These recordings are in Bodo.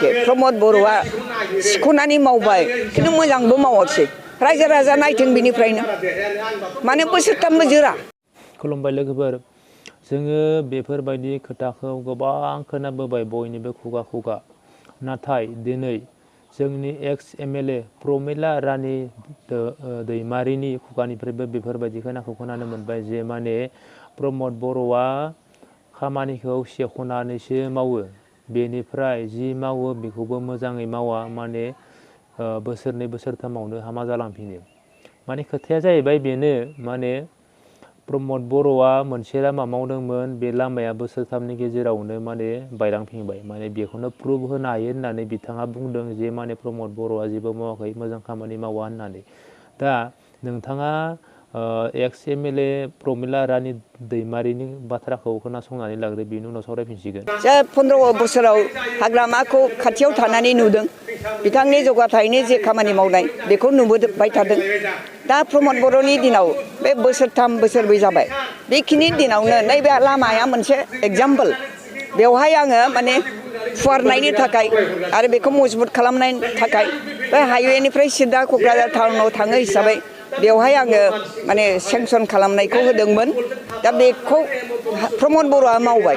आरोखि प्रमद बर'आ सेख'नानै मावबाय खिन्थु मोजांबो मावाखिसै रायजो राजा नायथों बिनिफ्रायनो माने बोसोरथामबो जोरा। खुलुमबाय लोगोफोर, जोङो बेफोरबायदि खोथाखौ गोबां खोनाबोबाय बयनिबो खुगा खुगा, नाथाय दिनै जोंनि एक्स एमएलए प्रमिला रानि दैमारिनि खुगानिफ्रायबो बेफोरबायदि खोनाखौ खोनानो मोनबाय जे माने प्रमद बर'आ खामानिखौ सेख'नानैसो मावो, बेनिफ्राय जि मावो बेखौबो मोजाङै मावा, माने बोसोरनै बोसोरथामावनो हामा जालांफिनो। माने खोथाया जाहैबाय बेनो, माने प्रमद बर'आ मोनसे लामा मावदोंमोन, बे लामाया बोसोरथामनि गेजेरावनो माने बायलांफिनबाय। माने बेखौनो प्रुभ होनो हायो होननानै बिथाङा बुंदों जे माने प्रमद बर'आ जेबो मावाखै, मोजां खामानि मावा होननानै। दा नोंथाङा एक्स एमएलए प्रमिला रानि दैमारिनि बाथ्राखौ खोनासंनानै लाग्रो, बेनि उनाव सावरायफिनसिगोन। 15 बोसोराव हाग्रामाखौ खाथियाव थानानै नुदों, बिथांनि जौगाथायनि जे खामानि मावनाय बेखौ नुबोबाय थादों। दा प्रमद बर'नि दिनाव बे बोसोरथाम बोसोरब्रै जाबाय, बेखिनि दिनावनो नैबे लामाया मोनसे एग्जाम्पल। बेवहाय आङो माने फुवारनायनि थाखाय आरो बेखौ मजबुत खालामनायनि थाखाय बे हाइवेनिफ्राय सिदा क'क्राझार टाउनाव थाङो हिसाबै बेवहाय आङो माने सेंसन खालामनायखौ होदोंमोन। दा बेखौ प्रमद बर'आ मावबाय।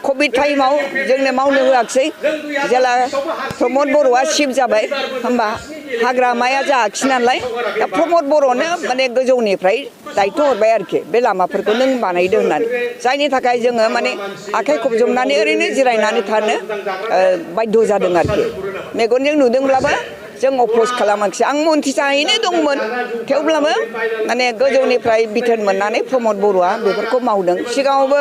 कभिड टाइमाव जोंनो मावनो होआखिसै, जेला प्रमद बर'आ चिफ जाबाय होमबा हाग्रामाया जायाखिसै नालाय, दा प्रमद बर'नो माने गोजौनिफ्राय दायथ' हरबाय आरोखि बे लामाफोरखौ नों बानायदो होननानै, जायनि थाखाय जोङो माने आखाइ खबजबनानै ओरैनो जिरायनानै थानो बाध्य जादों आरोखि। मेगनजों नुदोंब्लाबो जों अप'ज खालामाखिसै। आं मन्थ्रि जाहैनो दंमोन, थेवब्लाबो माने गोजौनिफ्राय बिथोन मोननानै प्रमद बर'आ बेफोरखौ मावदों। सिगाङावबो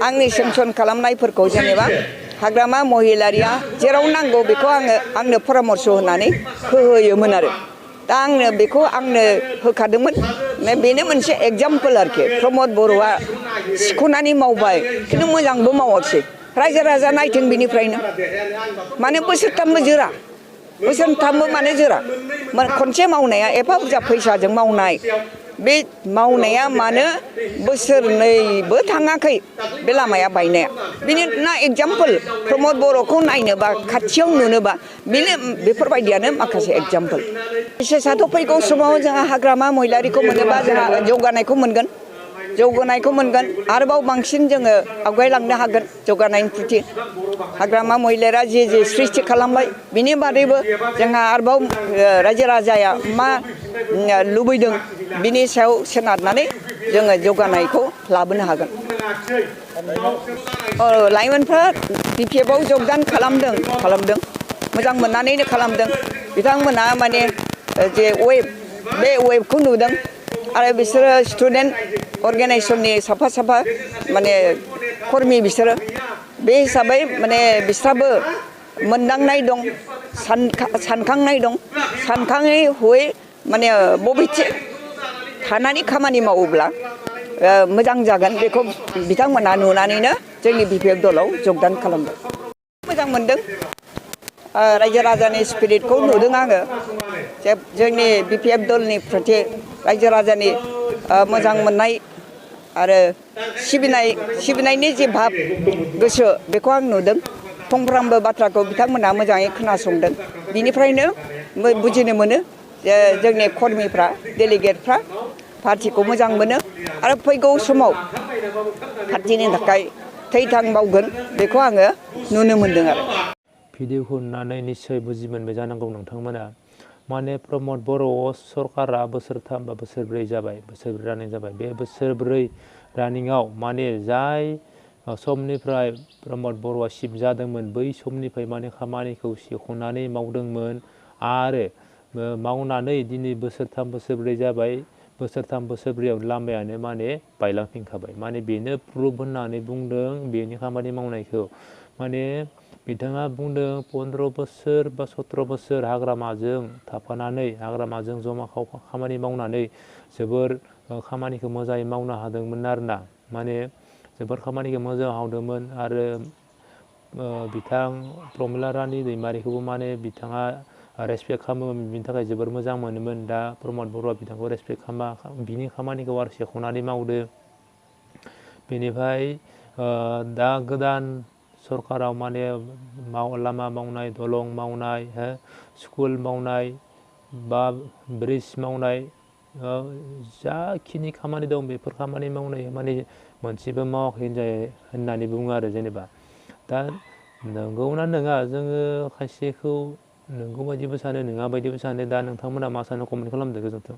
आंनि सेंसन खालामनायफोरखौ जेनेबा हाग्रामा महिलारिया जेराव नांगौ बेखौ आंनो परामर्श होनानै होयोमोन आरो दा आंनो बेखौ होखादोंमोन। बेनो मोनसे एग्जाम्पल आरोखि, प्रमद बर'आ सेख'नानै मावबाय खिन्थु मोजांबो मावाखिसै रायजो राजा नायथों बिनिफ्रायनो माने बोसोरथामबो जोरा, बोसोरथामबो माने जोरा। खनसे मावनाया एफा बुरजा फैसाजों मावनाय, बे मावनाया मानो बोसोरनैबो थाङाखै बे लामाया बायनाया। बेनि ना एग्जाम्पल प्रमद बर'खौ नायनोबा खाथियाव नुनोबा बेफोरबायदियानो माखासे एग्जाम्पल। बिसेसआथ' फैगौ समाव जोंहा हाग्रामा महिलारिखौ मोनोबा जोंहा जौगानायखौ मोनगोन, आरोबाव बांसिन जोङो आवगायलांनो हागोन जौगानायनि प्रति। हाग्रामा महिलारिया जे सृष्टि खालामबाय बिनि बादैबो जोंहा आरोबाव रायजो राजाया मा लुबैदों बिनि सायाव सोनारनानै जोङो जौगानायखौ लाबोनो हागोन। लाइमोनफ्रा BPFआव जगदान खालामदों, मोजां मोननानैनो खालामदों। बिथांमोना माने जे बे वेबखौ नुदों आरो बिसोरो स्टुडेन्ट अर्गेनाइजेसननि साफा माने कर्मि बिसोरो। बे हिसाबै माने बिस्राबो मोनदांनाय दं, सानखांनाय दं, सानखाङै हयै माने बबेथिं थानानै खामानि मावोब्ला मोजां जागोन बेखौ बिथांमोना नुनानैनो जोंनि BPF दलाव जगदान खालामदों। मोजां मोनदों, रायजो राजानि स्पिरिटखौ नुदों आङो। जोंनि BPF दलनि प्रति रायजो राजानि मोजां मोननाय आरो सिबिनायनि जे भाब गोसो बेखौ आं नुदों। फंफ्रामबो बाथ्राखौ बिथांमोना मोजाङै खोनासंदों, बिनिफ्रायनो बुजिनो मोनो जे जोंनि कर्मिफ्रा डेलिगेटफ्रा पार्टिखौ मोजां मोनो आरो फैगौ समाव पार्टिनि थाखाय थै-थां बावगोन बेखौ आङो नुनो मोनदों आरो। भिडिअखौ नुनानै निस्सय बुजि मोनबाय जानांगौ नोंथांमोना। माने प्रमद बर' सरकारा बोसोरथाम बा बोसोरब्रै जाबाय, बोसोरब्रै रानिं जाबाय। बे बोसोरब्रै रानिंआव माने जाय समनिफ्राय प्रमद बर'आ चिफ जादोंमोन बै समनिफ्राय माने खामानिखौ सेख'नानै मावदोंमोन आरो मावनानै दिनै बोसोरथाम बोसोरब्रै जाबाय। बोसोरथाम बोसोरब्रैयाव लामायानो माने बायलांफिनखाबाय। माने बेनो प्रुफ होननानै बुंदों बेनि खामानि मावनायखौ। माने बिथाङा बुंदों 15 बोसोर बा 17 बोसोर हाग्रामाजों थाफानानै, हाग्रामाजों जमा खामानि मावनानै जोबोर खामानिखौ मोजाङै मावनो हादोंमोन आरोना। माने जोबोर खामानिखौ मोजां मावदोंमोन आरो बिथां प्रमिला रानि दैमारिखौबो माने बिथाङा रेसपेक्ट खालामोमोन, बिनि थाखाय जोबोर मोजां मोनोमोन। दा प्रमद बर'आ बिथांखौ रेसपेक्ट खालामा, बिनि खामानिखौ आरो सेख'नानै मावदो। बेनिफ्राय दा गोदान सरकाराव माने लामा मावनाय, दलं मावनाय, स्कुल मावनाय बा ब्रिज मावनाय, जाखिनि खामानि दं बेफोर खामानि मावनाय माने मोनसेबो मावाखै होननानै बुङो आरो जेनेबा। दा नंगौना नङा जोङो खायसेखौ नंगौ बायदिबो सानो नङा बायदिबो सानो। दा नोंथांमोना मा सानो कमेन्ट खालामदो, गोजोन्थों।